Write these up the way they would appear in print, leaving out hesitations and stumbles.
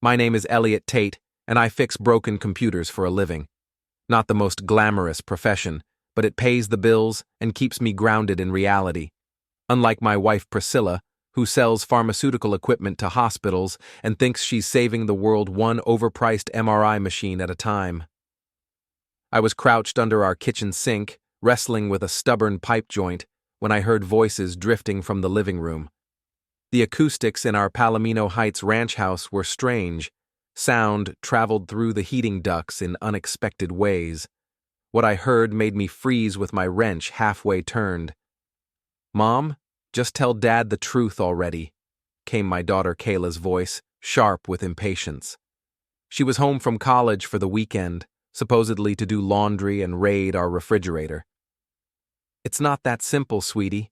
My name is Elliott Tate, and I fix broken computers for a living. Not the most glamorous profession, but it pays the bills and keeps me grounded in reality. Unlike my wife Priscilla, who sells pharmaceutical equipment to hospitals and thinks she's saving the world one overpriced MRI machine at a time. I was crouched under our kitchen sink, wrestling with a stubborn pipe joint, when I heard voices drifting from the living room. The acoustics in our Palomino Heights ranch house were strange. Sound traveled through the heating ducts in unexpected ways. What I heard made me freeze with my wrench halfway turned. "Mom, just tell Dad the truth already," came my daughter Kayla's voice, sharp with impatience. She was home from college for the weekend, supposedly to do laundry and raid our refrigerator. "It's not that simple, sweetie,"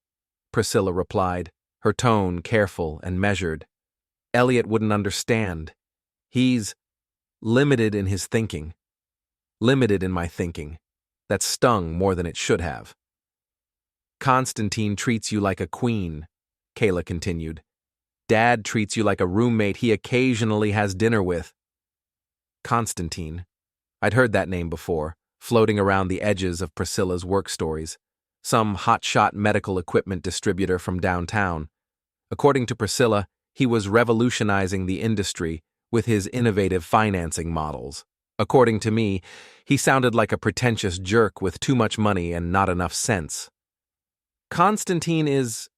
Priscilla replied, her tone careful and measured. "Elliott wouldn't understand. He's limited in his thinking. Limited in my thinking. That stung more than it should have." "Constantine treats you like a queen," Kayla continued. "Dad treats you like a roommate he occasionally has dinner with." Constantine. I'd heard that name before, floating around the edges of Priscilla's work stories. Some hotshot medical equipment distributor from downtown. According to Priscilla, he was revolutionizing the industry with his innovative financing models. According to me, he sounded like a pretentious jerk with too much money and not enough sense. "Constantine is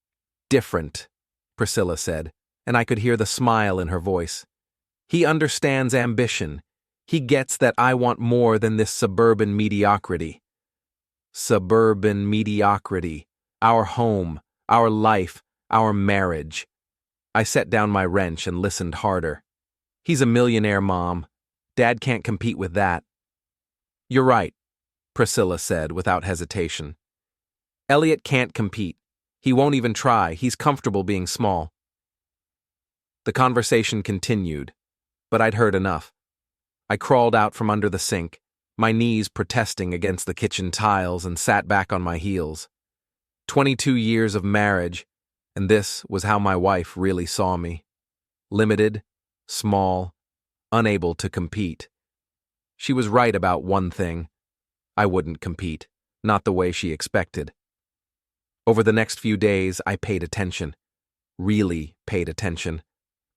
different," Priscilla said, and I could hear the smile in her voice. "He understands ambition. He gets that I want more than this suburban mediocrity." Suburban mediocrity. Our home, our life, our marriage. I set down my wrench and listened harder. "He's a millionaire, Mom. Dad can't compete with that." "You're right," Priscilla said without hesitation. "Elliott can't compete. He won't even try. He's comfortable being small." The conversation continued, but I'd heard enough. I crawled out from under the sink, my knees protesting against the kitchen tiles, and sat back on my heels. 22 years of marriage, and this was how my wife really saw me. Limited, small, unable to compete. She was right about one thing. I wouldn't compete, not the way she expected. Over the next few days, I paid attention. Really paid attention.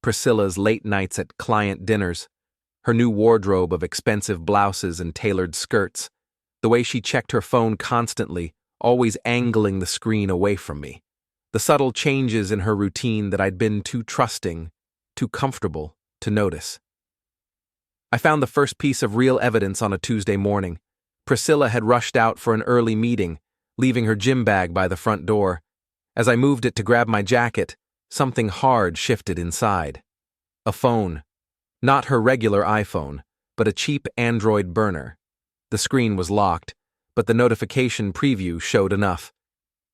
Priscilla's late nights at client dinners, her new wardrobe of expensive blouses and tailored skirts, the way she checked her phone constantly, always angling the screen away from me, the subtle changes in her routine that I'd been too trusting, too comfortable to notice. I found the first piece of real evidence on a Tuesday morning. Priscilla had rushed out for an early meeting, leaving her gym bag by the front door. As I moved it to grab my jacket, something hard shifted inside. A phone. Not her regular iPhone, but a cheap Android burner. The screen was locked, but the notification preview showed enough.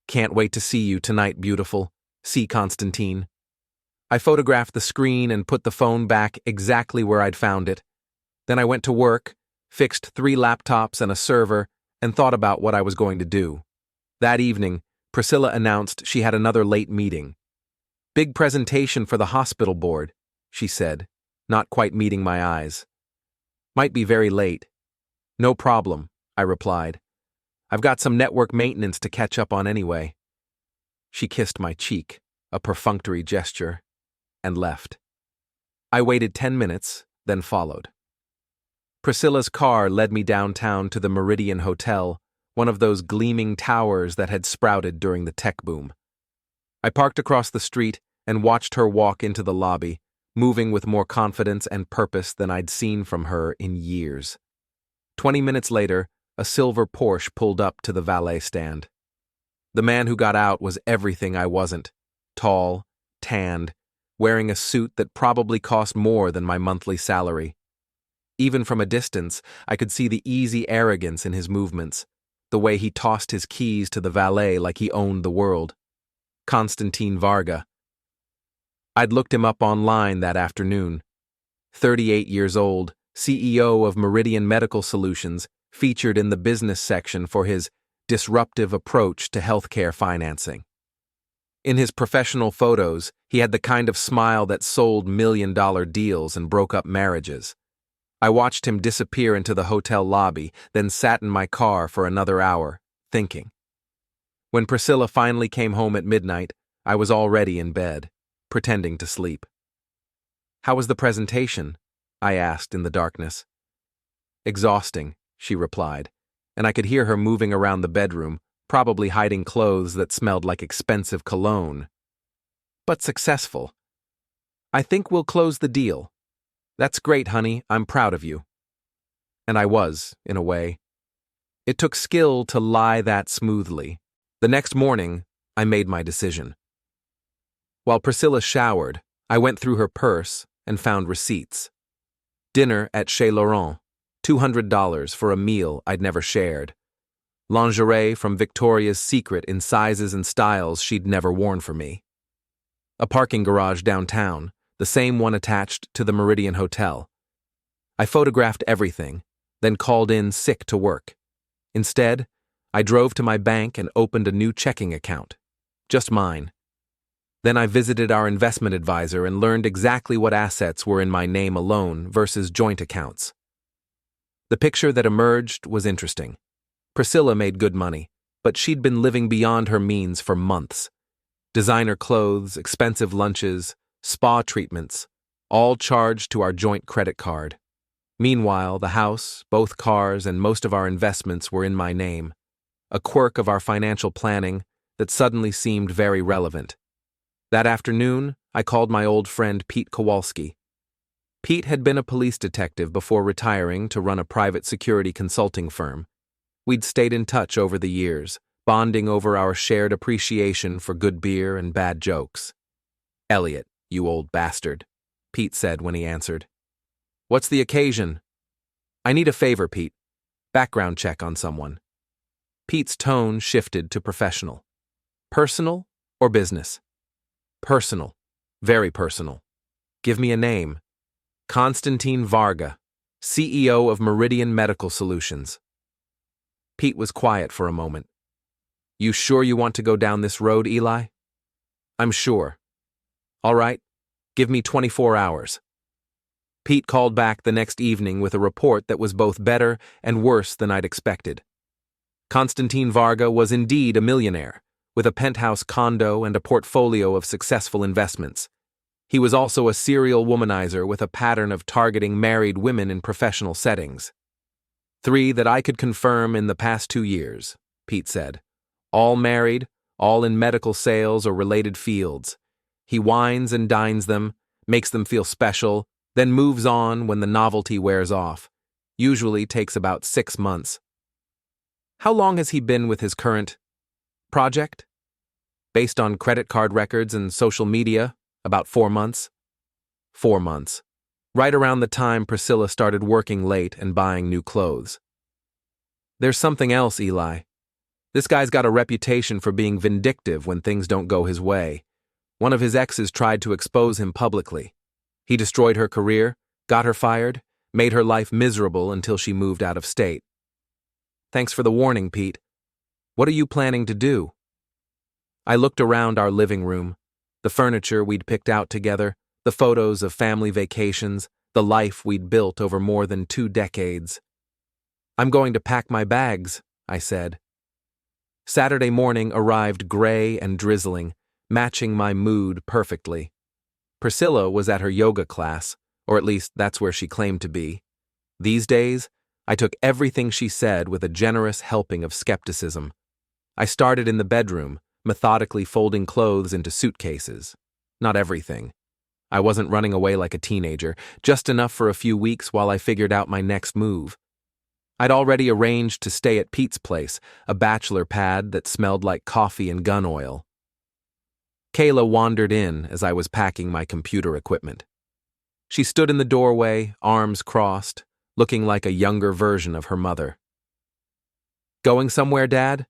"Can't wait to see you tonight, beautiful. See Constantine." I photographed the screen and put the phone back exactly where I'd found it. Then I went to work, fixed 3 laptops and a server, and thought about what I was going to do. That evening, Priscilla announced she had another late meeting. "Big presentation for the hospital board," she said, not quite meeting my eyes. "Might be very late." "No problem," I replied. "I've got some network maintenance to catch up on anyway." She kissed my cheek, a perfunctory gesture, and left. I waited 10 minutes, then followed. Priscilla's car led me downtown to the Meridian Hotel, one of those gleaming towers that had sprouted during the tech boom. I parked across the street and watched her walk into the lobby, moving with more confidence and purpose than I'd seen from her in years. 20 minutes later, a silver Porsche pulled up to the valet stand. The man who got out was everything I wasn't. Tall, tanned, wearing a suit that probably cost more than my monthly salary. Even from a distance, I could see the easy arrogance in his movements, the way he tossed his keys to the valet like he owned the world. Constantine Varga. I'd looked him up online that afternoon. 38 years old, CEO of Meridian Medical Solutions, featured in the business section for his disruptive approach to healthcare financing. In his professional photos, he had the kind of smile that sold million-dollar deals and broke up marriages. I watched him disappear into the hotel lobby, then sat in my car for another hour, thinking. When Priscilla finally came home at midnight, I was already in bed, pretending to sleep. "How was the presentation?" I asked in the darkness. "Exhausting," she replied, and I could hear her moving around the bedroom, probably hiding clothes that smelled like expensive cologne. "But successful. I think we'll close the deal." "That's great, honey. I'm proud of you." And I was, in a way. It took skill to lie that smoothly. The next morning, I made my decision. While Priscilla showered, I went through her purse and found receipts. Dinner at Chez Laurent, $200 for a meal I'd never shared. Lingerie from Victoria's Secret in sizes and styles she'd never worn for me. A parking garage downtown, the same one attached to the Meridian Hotel. I photographed everything, then called in sick to work. Instead, I drove to my bank and opened a new checking account. Just mine. Then I visited our investment advisor and learned exactly what assets were in my name alone versus joint accounts. The picture that emerged was interesting. Priscilla made good money, but she'd been living beyond her means for months. Designer clothes, expensive lunches, spa treatments, all charged to our joint credit card. Meanwhile, the house, both cars, and most of our investments were in my name. A quirk of our financial planning that suddenly seemed very relevant. That afternoon, I called my old friend Pete Kowalski. Pete had been a police detective before retiring to run a private security consulting firm. We'd stayed in touch over the years, bonding over our shared appreciation for good beer and bad jokes. "Elliott, you old bastard," Pete said when he answered. "What's the occasion?" "I need a favor, Pete. Background check on someone." Pete's tone shifted to professional. "Personal or business?" "Personal. Very personal. Give me a name." "Constantine Varga, CEO of Meridian Medical Solutions." Pete was quiet for a moment. "You sure you want to go down this road, Eli?" "I'm sure." "All right. Give me 24 hours. Pete called back the next evening with a report that was both better and worse than I'd expected. Constantine Varga was indeed a millionaire, with a penthouse condo and a portfolio of successful investments. He was also a serial womanizer with a pattern of targeting married women in professional settings. 3 that I could confirm in the past 2 years, Pete said. All married, all in medical sales or related fields. He wines and dines them, makes them feel special, then moves on when the novelty wears off. Usually takes about 6 months. How long has he been with his current project? Based on credit card records and social media, about 4 months. 4 months. Right around the time Priscilla started working late and buying new clothes. There's something else, Eli. This guy's got a reputation for being vindictive when things don't go his way. One of his exes tried to expose him publicly. He destroyed her career, got her fired, made her life miserable until she moved out of state. Thanks for the warning, Pete. What are you planning to do? I looked around our living room, the furniture we'd picked out together, the photos of family vacations, the life we'd built over more than 2 decades. I'm going to pack my bags, I said. Saturday morning arrived gray and drizzling, matching my mood perfectly. Priscilla was at her yoga class, or at least that's where she claimed to be. These days, I took everything she said with a generous helping of skepticism. I started in the bedroom, methodically folding clothes into suitcases. Not everything. I wasn't running away like a teenager, just enough for a few weeks while I figured out my next move. I'd already arranged to stay at Pete's place, a bachelor pad that smelled like coffee and gun oil. Kayla wandered in as I was packing my computer equipment. She stood in the doorway, arms crossed, looking like a younger version of her mother. Going somewhere, Dad?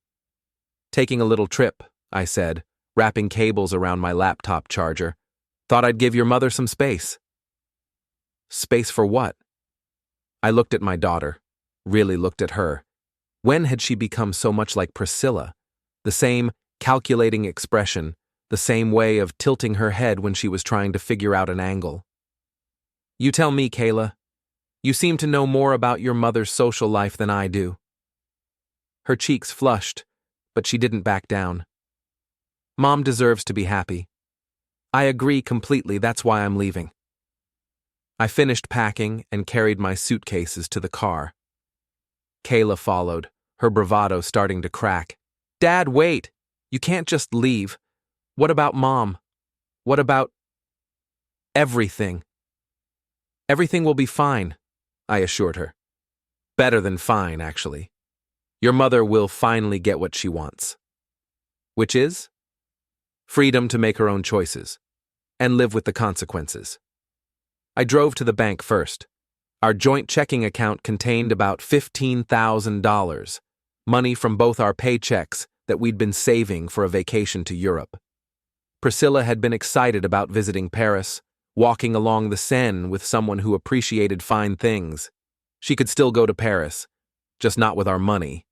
Taking a little trip, I said, wrapping cables around my laptop charger. Thought I'd give your mother some space. Space for what? I looked at my daughter, really looked at her. When had she become so much like Priscilla? The same calculating expression, the same way of tilting her head when she was trying to figure out an angle. You tell me, Kayla. You seem to know more about your mother's social life than I do. Her cheeks flushed, but she didn't back down. Mom deserves to be happy. I agree completely, that's why I'm leaving. I finished packing and carried my suitcases to the car. Kayla followed, her bravado starting to crack. Dad, wait! You can't just leave. What about Mom? What about everything? Everything will be fine, I assured her. Better than fine, actually. Your mother will finally get what she wants. Which is? Freedom to make her own choices, and live with the consequences. I drove to the bank first. Our joint checking account contained about $15,000, money from both our paychecks that we'd been saving for a vacation to Europe. Priscilla had been excited about visiting Paris, walking along the Seine with someone who appreciated fine things. She could still go to Paris, just not with our money.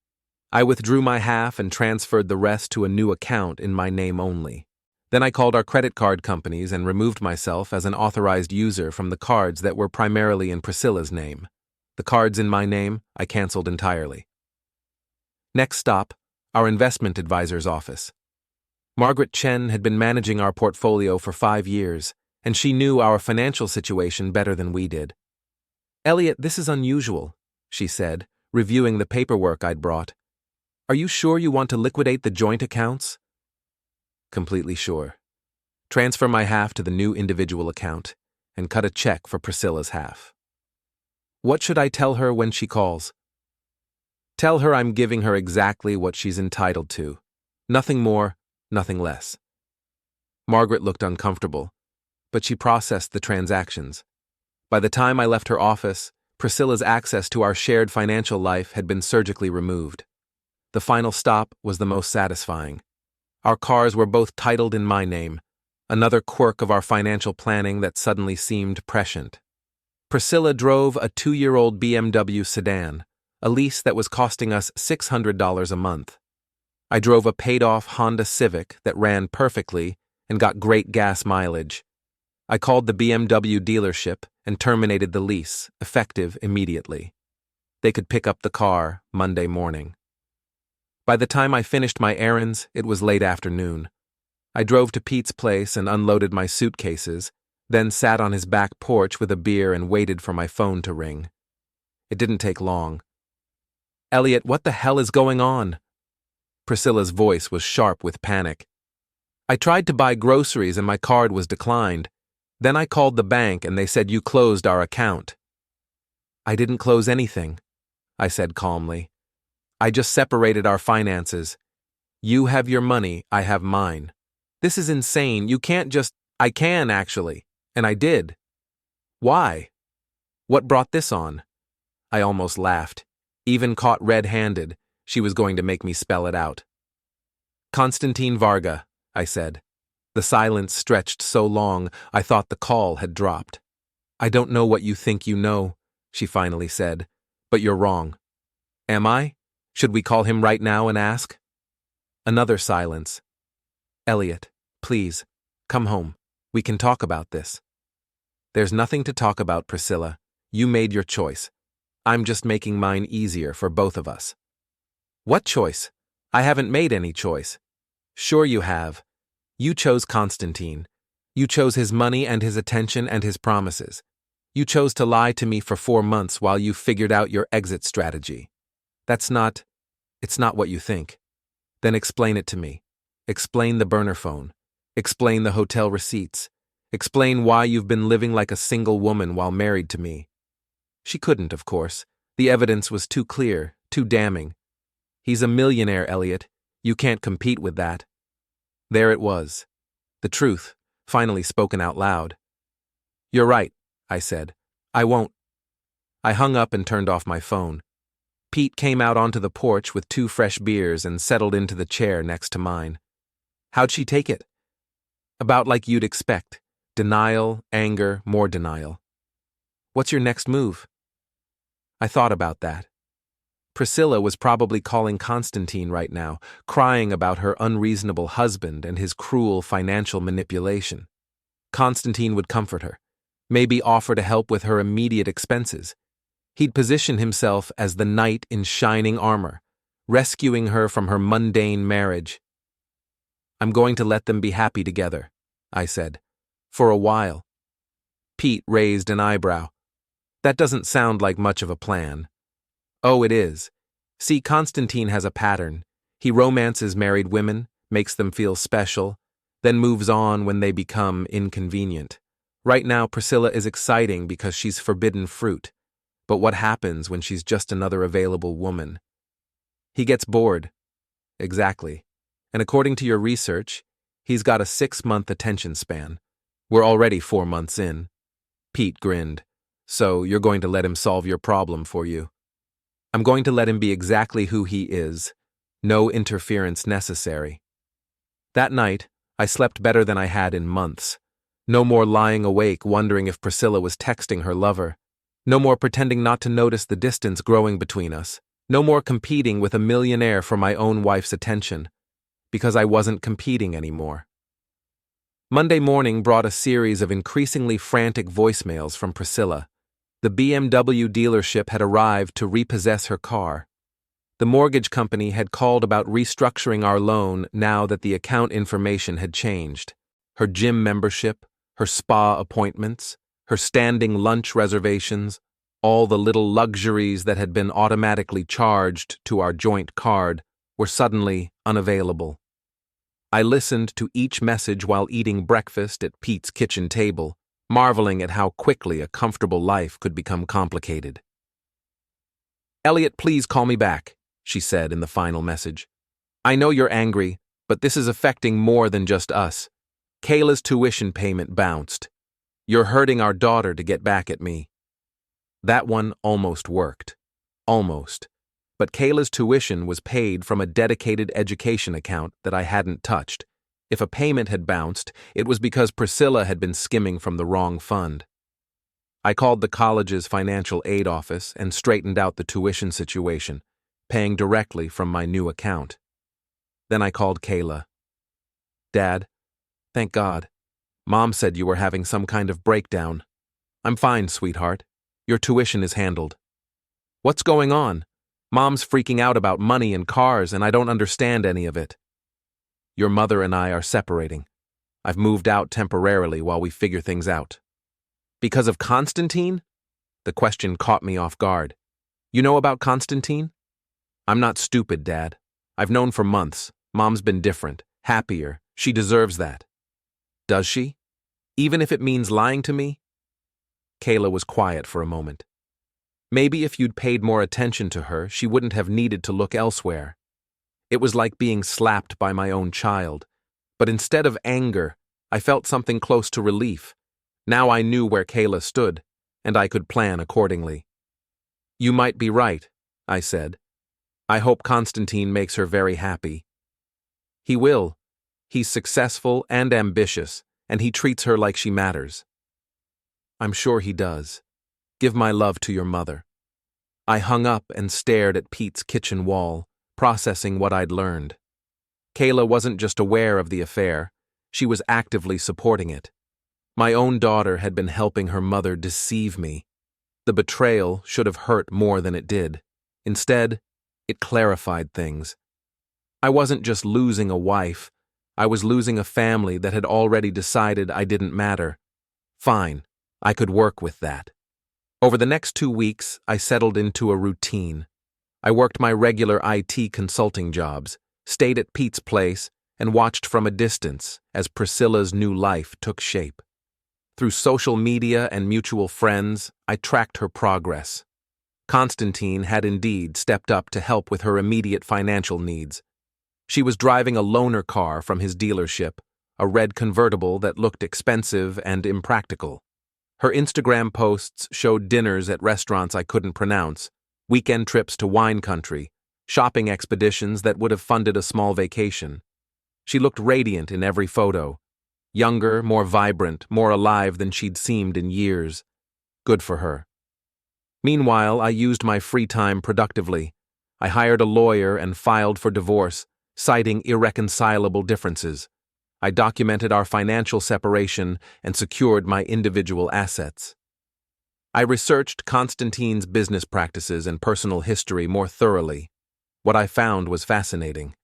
I withdrew my half and transferred the rest to a new account in my name only. Then I called our credit card companies and removed myself as an authorized user from the cards that were primarily in Priscilla's name. The cards in my name, I canceled entirely. Next stop, our investment advisor's office. Margaret Chen had been managing our portfolio for 5 years, and she knew our financial situation better than we did. Elliott, this is unusual, she said, reviewing the paperwork I'd brought. Are you sure you want to liquidate the joint accounts? Completely sure. Transfer my half to the new individual account and cut a check for Priscilla's half. What should I tell her when she calls? Tell her I'm giving her exactly what she's entitled to. Nothing more, nothing less. Margaret looked uncomfortable, but she processed the transactions. By the time I left her office, Priscilla's access to our shared financial life had been surgically removed. The final stop was the most satisfying. Our cars were both titled in my name, another quirk of our financial planning that suddenly seemed prescient. Priscilla drove a 2-year-old BMW sedan, a lease that was costing us $600 a month. I drove a paid-off Honda Civic that ran perfectly and got great gas mileage. I called the BMW dealership and terminated the lease, effective immediately. They could pick up the car Monday morning. By the time I finished my errands, it was late afternoon. I drove to Pete's place and unloaded my suitcases, then sat on his back porch with a beer and waited for my phone to ring. It didn't take long. Elliott, what the hell is going on? Priscilla's voice was sharp with panic. I tried to buy groceries and my card was declined. Then I called the bank and they said you closed our account. I didn't close anything, I said calmly. I just separated our finances. You have your money, I have mine. This is insane. You can't just... I can, actually. And I did. Why? What brought this on? I almost laughed. Even caught red-handed, she was going to make me spell it out. Constantine Varga, I said. The silence stretched so long, I thought the call had dropped. I don't know what you think you know, she finally said, but you're wrong. Am I? Should we call him right now and ask? Another silence. Elliott, please, come home. We can talk about this. There's nothing to talk about, Priscilla. You made your choice. I'm just making mine easier for both of us. What choice? I haven't made any choice. Sure you have. You chose Constantine. You chose his money and his attention and his promises. You chose to lie to me for 4 months while you figured out your exit strategy. It's not what you think. Then explain it to me. Explain the burner phone. Explain the hotel receipts. Explain why you've been living like a single woman while married to me. She couldn't, of course. The evidence was too clear, too damning. He's a millionaire, Elliott. You can't compete with that. There it was. The truth, finally spoken out loud. You're right, I said. I won't. I hung up and turned off my phone. Pete came out onto the porch with 2 fresh beers and settled into the chair next to mine. How'd she take it? About like you'd expect. Denial, anger, more denial. What's your next move? I thought about that. Priscilla was probably calling Constantine right now, crying about her unreasonable husband and his cruel financial manipulation. Constantine would comfort her, maybe offer to help with her immediate expenses. He'd position himself as the knight in shining armor, rescuing her from her mundane marriage. "I'm going to let them be happy together," I said. "For a while." Pete raised an eyebrow. "That doesn't sound like much of a plan." "Oh, it is. See, Constantine has a pattern. He romances married women, makes them feel special, then moves on when they become inconvenient. Right now, Priscilla is exciting because she's forbidden fruit. But what happens when she's just another available woman?" "He gets bored." "Exactly. And according to your research, he's got a 6-month attention span. We're already 4 months in." Pete grinned. "So you're going to let him solve your problem for you?" "I'm going to let him be exactly who he is. No interference necessary." That night, I slept better than I had in months. No more lying awake wondering if Priscilla was texting her lover. No more pretending not to notice the distance growing between us. No more competing with a millionaire for my own wife's attention. Because I wasn't competing anymore. Monday morning brought a series of increasingly frantic voicemails from Priscilla. The BMW dealership had arrived to repossess her car. The mortgage company had called about restructuring our loan now that the account information had changed. Her gym membership, her spa appointments, her standing lunch reservations, all the little luxuries that had been automatically charged to our joint card were suddenly unavailable. I listened to each message while eating breakfast at Pete's kitchen table, marveling at how quickly a comfortable life could become complicated. "Elliott, please call me back," she said in the final message. "I know you're angry, but this is affecting more than just us. Kayla's tuition payment bounced. You're hurting our daughter to get back at me." That one almost worked. Almost. But Kayla's tuition was paid from a dedicated education account that I hadn't touched. If a payment had bounced, it was because Priscilla had been skimming from the wrong fund. I called the college's financial aid office and straightened out the tuition situation, paying directly from my new account. Then I called Kayla. "Dad, thank God. Mom said you were having some kind of breakdown." "I'm fine, sweetheart. Your tuition is handled." "What's going on? Mom's freaking out about money and cars, and I don't understand any of it." "Your mother and I are separating. I've moved out temporarily while we figure things out." "Because of Constantine?" The question caught me off guard. "You know about Constantine?" "I'm not stupid, Dad. I've known for months. Mom's been different, happier. She deserves that." "Does she? Even if it means lying to me?" Kayla was quiet for a moment. "Maybe if you'd paid more attention to her, she wouldn't have needed to look elsewhere." It was like being slapped by my own child. But instead of anger, I felt something close to relief. Now I knew where Kayla stood, and I could plan accordingly. "You might be right," I said. "I hope Constantine makes her very happy." "He will. He's successful and ambitious, and he treats her like she matters." "I'm sure he does. Give my love to your mother." I hung up and stared at Pete's kitchen wall, processing what I'd learned. Kayla wasn't just aware of the affair, she was actively supporting it. My own daughter had been helping her mother deceive me. The betrayal should have hurt more than it did. Instead, it clarified things. I wasn't just losing a wife, I was losing a family that had already decided I didn't matter. Fine, I could work with that. Over the next 2 weeks, I settled into a routine. I worked my regular IT consulting jobs, stayed at Pete's place, and watched from a distance as Priscilla's new life took shape. Through social media and mutual friends, I tracked her progress. Constantine had indeed stepped up to help with her immediate financial needs. She was driving a loaner car from his dealership, a red convertible that looked expensive and impractical. Her Instagram posts showed dinners at restaurants I couldn't pronounce, weekend trips to wine country, shopping expeditions that would have funded a small vacation. She looked radiant in every photo. Younger, more vibrant, more alive than she'd seemed in years. Good for her. Meanwhile, I used my free time productively. I hired a lawyer and filed for divorce, citing irreconcilable differences. I documented our financial separation and secured my individual assets. I researched Constantine's business practices and personal history more thoroughly. What I found was fascinating.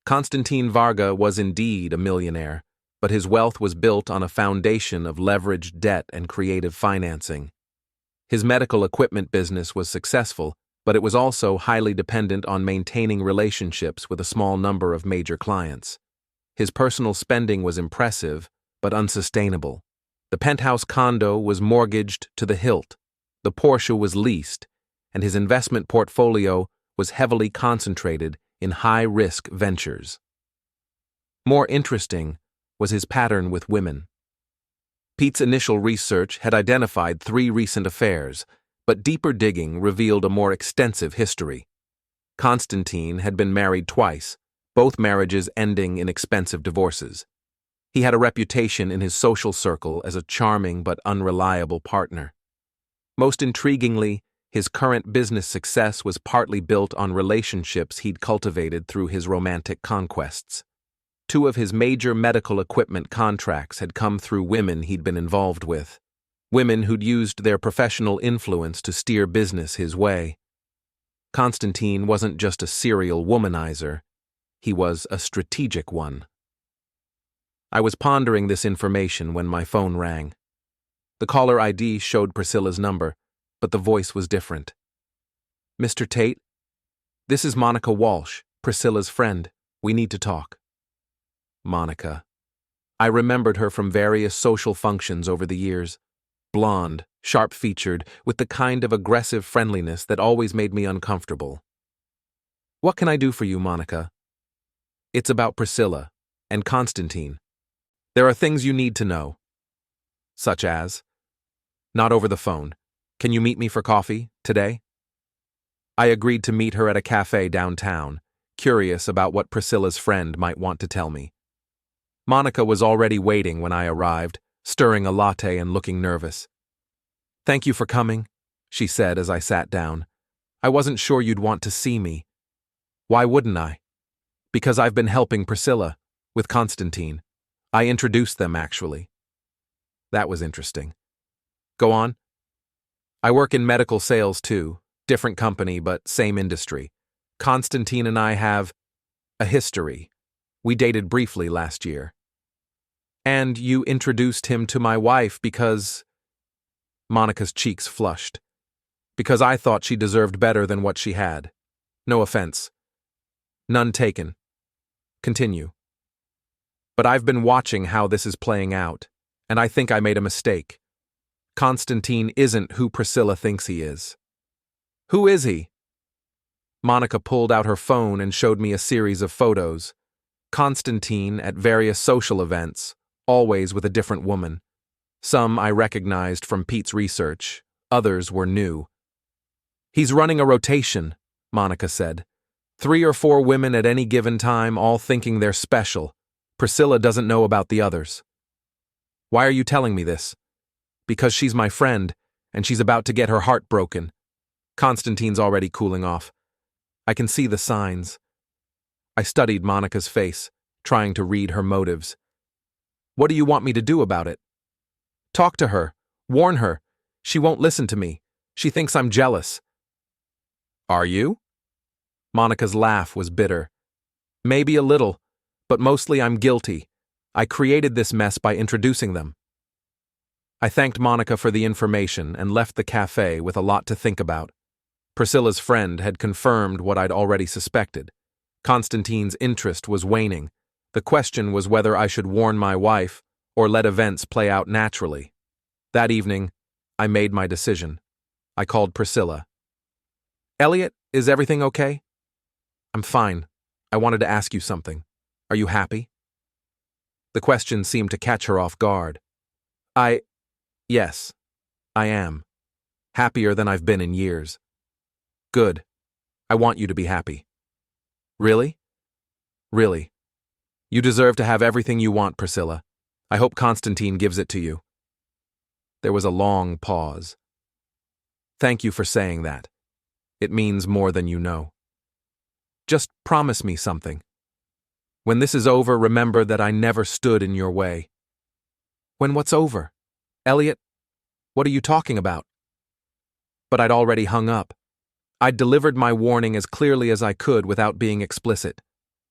Constantine Varga was indeed a millionaire, but his wealth was built on a foundation of leveraged debt and creative financing. His medical equipment business was successful, but it was also highly dependent on maintaining relationships with a small number of major clients. His personal spending was impressive, but unsustainable. The penthouse condo was mortgaged to the hilt, the Porsche was leased, and his investment portfolio was heavily concentrated in high-risk ventures. More interesting was his pattern with women. Pete's initial research had identified 3 recent affairs, but deeper digging revealed a more extensive history. Constantine had been married twice, both marriages ending in expensive divorces. He had a reputation in his social circle as a charming but unreliable partner. Most intriguingly, his current business success was partly built on relationships he'd cultivated through his romantic conquests. 2 of his major medical equipment contracts had come through women he'd been involved with, women who'd used their professional influence to steer business his way. Constantine wasn't just a serial womanizer, he was a strategic one. I was pondering this information when my phone rang. The caller ID showed Priscilla's number, but the voice was different. "Mr. Tate, this is Monica Walsh, Priscilla's friend. We need to talk." Monica. I remembered her from various social functions over the years. Blonde, sharp-featured, with the kind of aggressive friendliness that always made me uncomfortable. "What can I do for you, Monica?" "It's about Priscilla and Constantine. There are things you need to know." "Such as?" "Not over the phone. Can you meet me for coffee, today?" I agreed to meet her at a cafe downtown, curious about what Priscilla's friend might want to tell me. Monica was already waiting when I arrived, stirring a latte and looking nervous. "Thank you for coming," she said as I sat down. "I wasn't sure you'd want to see me." "Why wouldn't I?" "Because I've been helping Priscilla, with Constantine. I introduced them, actually." That was interesting. "Go on." "I work in medical sales, too. Different company, but same industry. Constantine and I have a history. We dated briefly last year." "And you introduced him to my wife because—" Monica's cheeks flushed. "Because I thought she deserved better than what she had. No offense." "None taken. Continue." "But I've been watching how this is playing out, and I think I made a mistake. Constantine isn't who Priscilla thinks he is." "Who is he?" Monica pulled out her phone and showed me a series of photos. Constantine at various social events, always with a different woman. Some I recognized from Pete's research, others were new. "He's running a rotation," Monica said. 3 or 4 women at any given time, all thinking they're special. Priscilla doesn't know about the others. "Why are you telling me this?" "Because she's my friend, and she's about to get her heart broken. Constantine's already cooling off. I can see the signs." I studied Monica's face, trying to read her motives. "What do you want me to do about it?" "Talk to her. Warn her. She won't listen to me. She thinks I'm jealous." "Are you?" Monica's laugh was bitter. "Maybe a little, but mostly I'm guilty. I created this mess by introducing them." I thanked Monica for the information and left the cafe with a lot to think about. Priscilla's friend had confirmed what I'd already suspected. Constantine's interest was waning. The question was whether I should warn my wife or let events play out naturally. That evening, I made my decision. I called Priscilla. "Elliott, is everything okay?" "I'm fine. I wanted to ask you something. Are you happy?" The question seemed to catch her off guard. Yes, I am. Happier than I've been in years." "Good. I want you to be happy." "Really?" "Really. You deserve to have everything you want, Priscilla. I hope Constantine gives it to you." There was a long pause. "Thank you for saying that. It means more than you know." Just promise me something. When this is over, remember that I never stood in your way. When what's over? Elliott, what are you talking about? But I'd already hung up. I'd delivered my warning as clearly as I could without being explicit.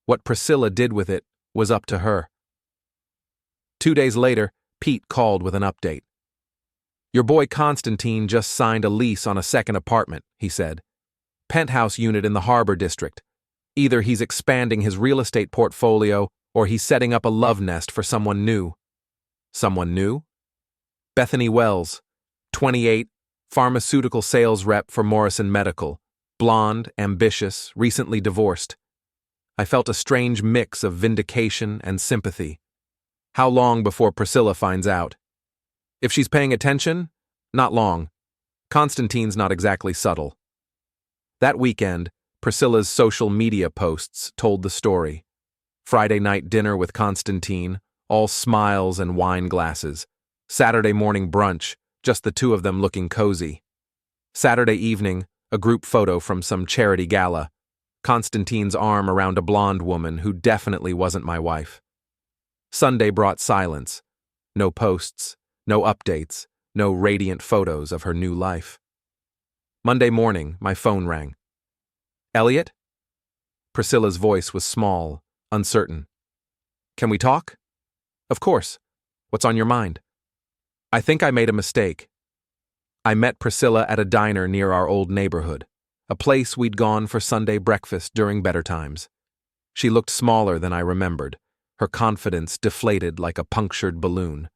What Priscilla did with it was up to her. 2 days later, Pete called with an update. Your boy Constantine just signed a lease on a second apartment, he said. Penthouse unit in the Harbor District. Either he's expanding his real estate portfolio or he's setting up a love nest for someone new. Someone new? Bethany Wells, 28, pharmaceutical sales rep for Morrison Medical, blonde, ambitious, recently divorced. I felt a strange mix of vindication and sympathy. How long before Priscilla finds out? If she's paying attention, not long. Constantine's not exactly subtle. That weekend, Priscilla's social media posts told the story. Friday night dinner with Constantine, all smiles and wine glasses. Saturday morning brunch, just the two of them looking cozy. Saturday evening, a group photo from some charity gala. Constantine's arm around a blonde woman who definitely wasn't my wife. Sunday brought silence. No posts, no updates, no radiant photos of her new life. Monday morning, my phone rang. Elliott? Priscilla's voice was small, uncertain. Can we talk? Of course. What's on your mind? I think I made a mistake. I met Priscilla at a diner near our old neighborhood, a place we'd gone for Sunday breakfast during better times. She looked smaller than I remembered, her confidence deflated like a punctured balloon.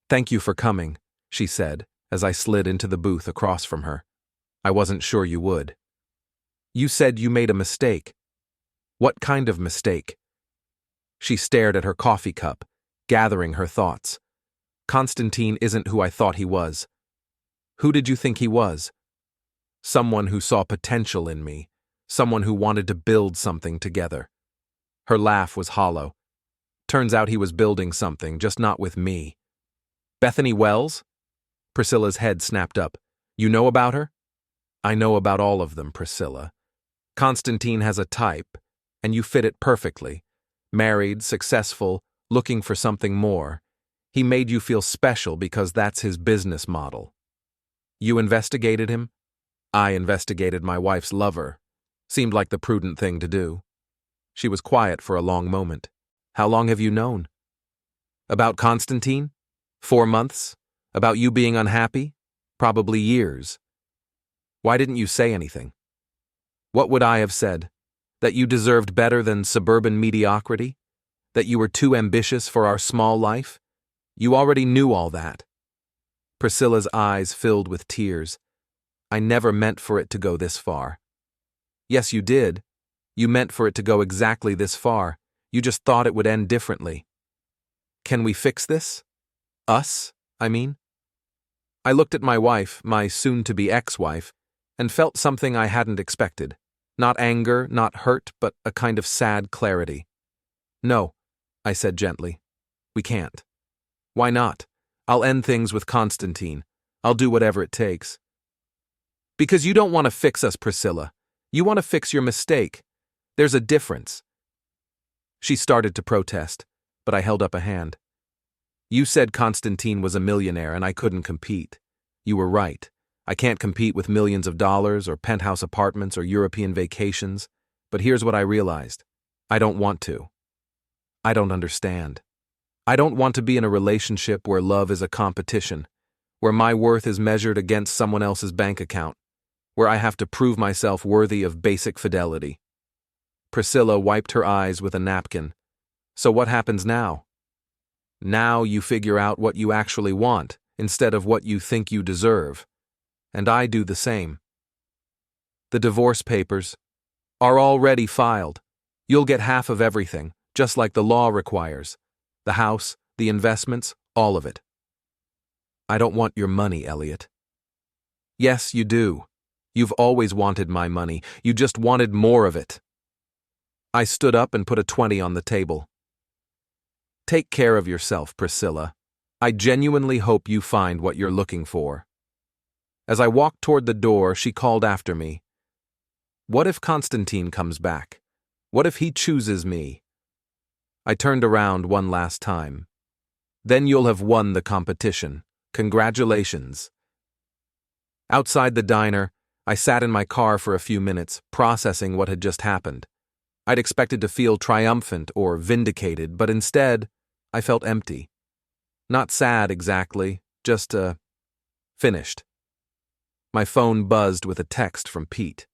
Thank you for coming, she said, as I slid into the booth across from her. I wasn't sure you would. You said you made a mistake. What kind of mistake? She stared at her coffee cup, gathering her thoughts. Constantine isn't who I thought he was. Who did you think he was? Someone who saw potential in me, someone who wanted to build something together. Her laugh was hollow. Turns out he was building something, just not with me. Bethany Wells? Priscilla's head snapped up. You know about her? I know about all of them, Priscilla. Constantine has a type, and you fit it perfectly. Married, successful, looking for something more. He made you feel special because that's his business model. You investigated him? I investigated my wife's lover. Seemed like the prudent thing to do. She was quiet for a long moment. How long have you known? About Constantine? 4 months? About you being unhappy? Probably years. Why didn't you say anything? What would I have said? That you deserved better than suburban mediocrity? That you were too ambitious for our small life? You already knew all that. Priscilla's eyes filled with tears. I never meant for it to go this far. Yes, you did. You meant for it to go exactly this far. You just thought it would end differently. Can we fix this? Us, I mean? I looked at my wife, my soon-to-be ex-wife, and felt something I hadn't expected. Not anger, not hurt, but a kind of sad clarity. No, I said gently. We can't. Why not? I'll end things with Constantine. I'll do whatever it takes. Because you don't want to fix us, Priscilla. You want to fix your mistake. There's a difference. She started to protest, but I held up a hand. You said Constantine was a millionaire and I couldn't compete. You were right. I can't compete with millions of dollars or penthouse apartments or European vacations, but here's what I realized. I don't want to. I don't understand. I don't want to be in a relationship where love is a competition, where my worth is measured against someone else's bank account, where I have to prove myself worthy of basic fidelity. Priscilla wiped her eyes with a napkin. So what happens now? Now you figure out what you actually want instead of what you think you deserve. And I do the same. The divorce papers are already filed. You'll get half of everything, just like the law requires. The house, the investments, all of it. I don't want your money, Elliott. Yes, you do. You've always wanted my money. You just wanted more of it. I stood up and put a 20 on the table. Take care of yourself, Priscilla. I genuinely hope you find what you're looking for. As I walked toward the door, she called after me. What if Constantine comes back? What if he chooses me? I turned around one last time. Then you'll have won the competition. Congratulations. Outside the diner, I sat in my car for a few minutes, processing what had just happened. I'd expected to feel triumphant or vindicated, but instead, I felt empty. Not sad exactly, just, finished. My phone buzzed with a text from Pete.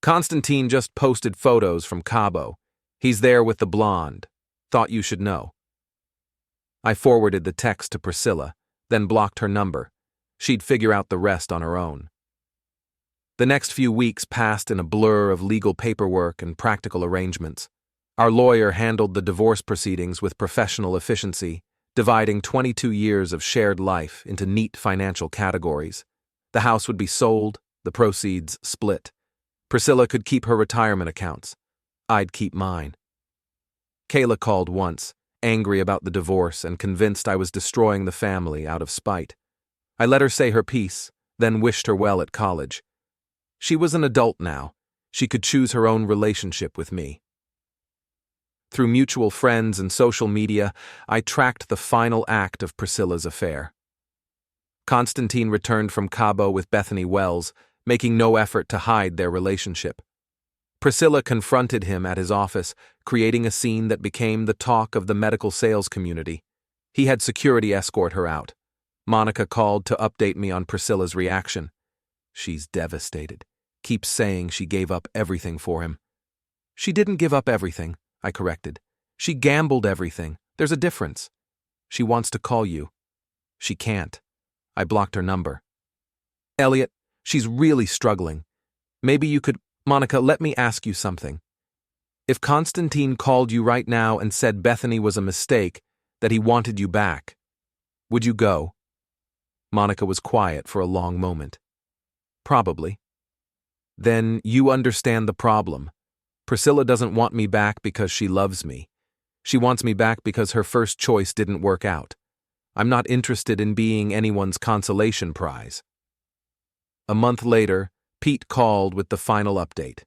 Constantine just posted photos from Cabo. He's there with the blonde. Thought you should know. I forwarded the text to Priscilla, then blocked her number. She'd figure out the rest on her own. The next few weeks passed in a blur of legal paperwork and practical arrangements. Our lawyer handled the divorce proceedings with professional efficiency, dividing 22 years of shared life into neat financial categories. The house would be sold, the proceeds split. Priscilla could keep her retirement accounts. I'd keep mine. Kayla called once, angry about the divorce and convinced I was destroying the family out of spite. I let her say her piece, then wished her well at college. She was an adult now. She could choose her own relationship with me. Through mutual friends and social media, I tracked the final act of Priscilla's affair. Constantine returned from Cabo with Bethany Wells, making no effort to hide their relationship. Priscilla confronted him at his office, creating a scene that became the talk of the medical sales community. He had security escort her out. Monica called to update me on Priscilla's reaction. She's devastated. Keeps saying she gave up everything for him. She didn't give up everything, I corrected. She gambled everything. There's a difference. She wants to call you. She can't. I blocked her number. Elliott, she's really struggling. Maybe you could... Monica, let me ask you something. If Constantine called you right now and said Bethany was a mistake, that he wanted you back, would you go? Monica was quiet for a long moment. Probably. Then you understand the problem. Priscilla doesn't want me back because she loves me. She wants me back because her first choice didn't work out. I'm not interested in being anyone's consolation prize. A month later, Pete called with the final update.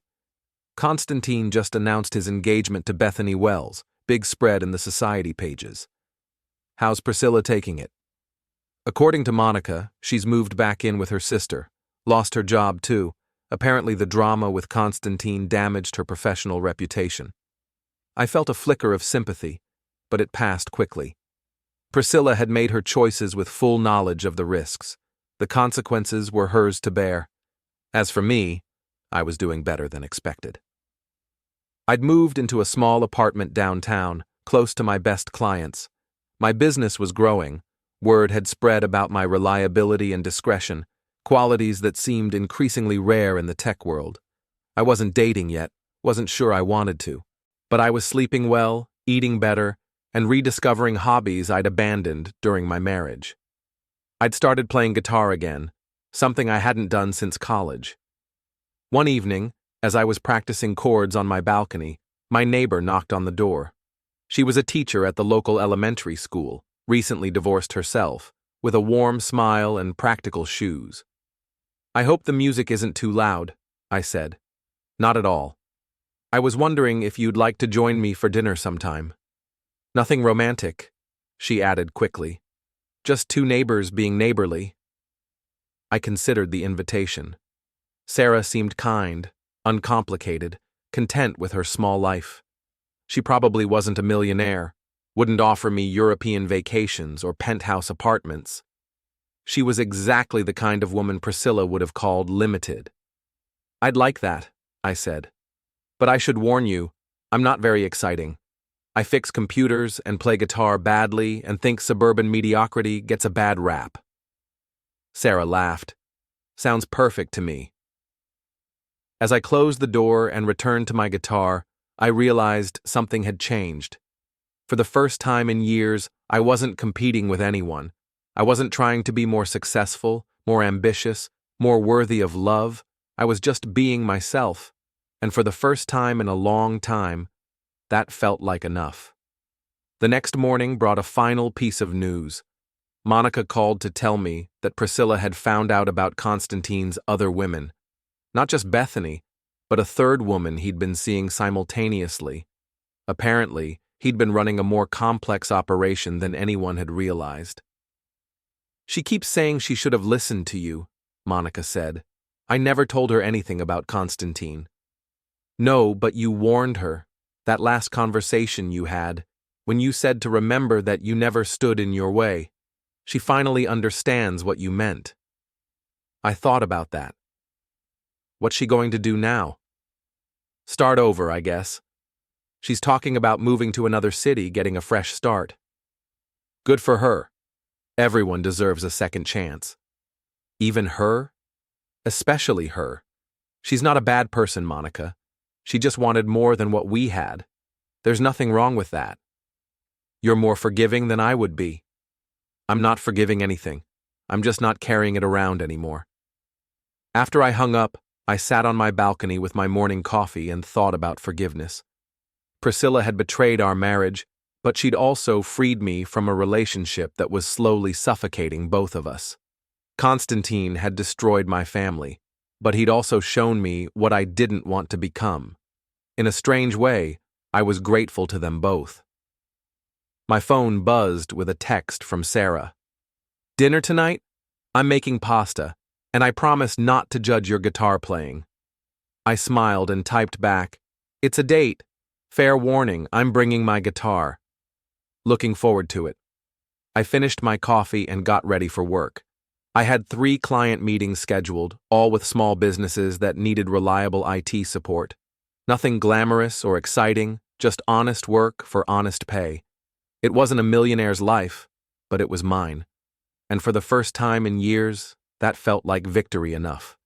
Constantine just announced his engagement to Bethany Wells, big spread in the society pages. How's Priscilla taking it? According to Monica, she's moved back in with her sister. Lost her job too. Apparently the drama with Constantine damaged her professional reputation. I felt a flicker of sympathy, but it passed quickly. Priscilla had made her choices with full knowledge of the risks. The consequences were hers to bear. As for me, I was doing better than expected. I'd moved into a small apartment downtown, close to my best clients. My business was growing. Word had spread about my reliability and discretion, qualities that seemed increasingly rare in the tech world. I wasn't dating yet, wasn't sure I wanted to, but I was sleeping well, eating better, and rediscovering hobbies I'd abandoned during my marriage. I'd started playing guitar again, something I hadn't done since college. One evening, as I was practicing chords on my balcony, my neighbor knocked on the door. She was a teacher at the local elementary school, recently divorced herself, with a warm smile and practical shoes. I hope the music isn't too loud, I said. Not at all. I was wondering if you'd like to join me for dinner sometime. Nothing romantic, she added quickly. Just two neighbors being neighborly. I considered the invitation. Sarah seemed kind, uncomplicated, content with her small life. She probably wasn't a millionaire, wouldn't offer me European vacations or penthouse apartments. She was exactly the kind of woman Priscilla would have called limited. I'd like that, I said. But I should warn you, I'm not very exciting. I fix computers and play guitar badly and think suburban mediocrity gets a bad rap. Sarah laughed. Sounds perfect to me. As I closed the door and returned to my guitar, I realized something had changed. For the first time in years, I wasn't competing with anyone. I wasn't trying to be more successful, more ambitious, more worthy of love. I was just being myself. And for the first time in a long time, that felt like enough. The next morning brought a final piece of news. Monica called to tell me that Priscilla had found out about Constantine's other women. Not just Bethany, but a third woman he'd been seeing simultaneously. Apparently, he'd been running a more complex operation than anyone had realized. "She keeps saying she should have listened to you," Monica said. "I never told her anything about Constantine." "No, but you warned her. That last conversation you had, when you said to remember that you never stood in your way. She finally understands what you meant." "I thought about that." "What's she going to do now?" "Start over, I guess. She's talking about moving to another city, getting a fresh start." "Good for her. Everyone deserves a second chance." "Even her?" "Especially her. She's not a bad person, Monica. She just wanted more than what we had. There's nothing wrong with that." "You're more forgiving than I would be." "I'm not forgiving anything. I'm just not carrying it around anymore." After I hung up, I sat on my balcony with my morning coffee and thought about forgiveness. Priscilla had betrayed our marriage, but she'd also freed me from a relationship that was slowly suffocating both of us. Constantine had destroyed my family, but he'd also shown me what I didn't want to become. In a strange way, I was grateful to them both. My phone buzzed with a text from Sarah. "Dinner tonight? I'm making pasta, and I promise not to judge your guitar playing." I smiled and typed back, "It's a date. Fair warning, I'm bringing my guitar." Looking forward to it. I finished my coffee and got ready for work. I had 3 client meetings scheduled, all with small businesses that needed reliable IT support. Nothing glamorous or exciting, just honest work for honest pay. It wasn't a millionaire's life, but it was mine. And for the first time in years, that felt like victory enough.